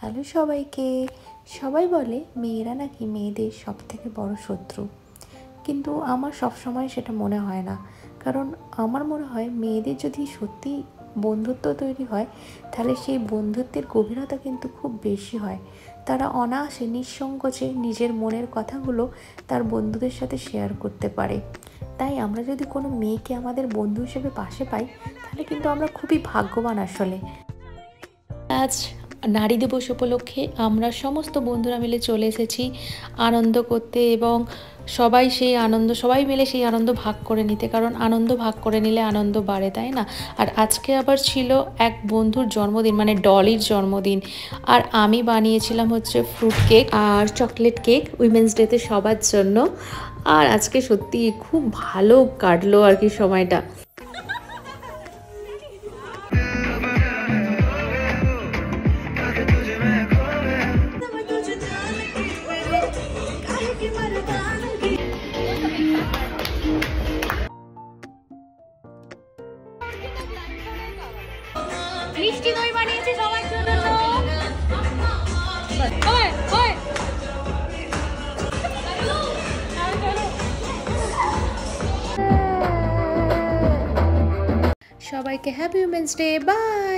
Hello সবাইকে। সবাই বলে মেয়েরা নাকি মেয়েদের সবথেকে বড় শত্রু, কিন্তু আমার সব সময় সেটা মনে হয় না। কারণ আমার মনে হয় মেয়েদের যদি সত্যি বন্ধুত্ব তৈরি হয় তাহলে সেই বন্ধুত্বের গভীরতা কিন্তু খুব বেশি হয়। তারা অনায়াসে নিঃসংকোচে নিজের মনের কথাগুলো তার বন্ধুদের সাথে শেয়ার করতে পারে। তাই আমরা যদি কোনো মেয়েকে আমাদের বন্ধু হিসেবে পাশে পাই তাহলে কিন্তু আমরা খুবই ভাগ্যবান আসলে। আজ নারী দিবস উপলক্ষে আমরা সমস্ত বন্ধুরা মিলে চলে এসেছি আনন্দ করতে, এবং সবাই মিলে সেই আনন্দ ভাগ করে নিতে, কারণ আনন্দ ভাগ করে নিলে আনন্দ বাড়ে, তাই না? আর আজকে আবার ছিল এক বন্ধুর জন্মদিন, মানে ডলির জন্মদিন। আর আমি বানিয়েছিলাম হচ্ছে ফ্রুট কেক আর চকলেট কেক উইমেন্স ডেতে সবার জন্য। আর আজকে সত্যি খুব ভালো কাটলো আর কি সময়টা। মিষ্টি দই বানিয়েছি সবার জন্য। সবাইকে হ্যাপি উইমেন্স ডে, বাই।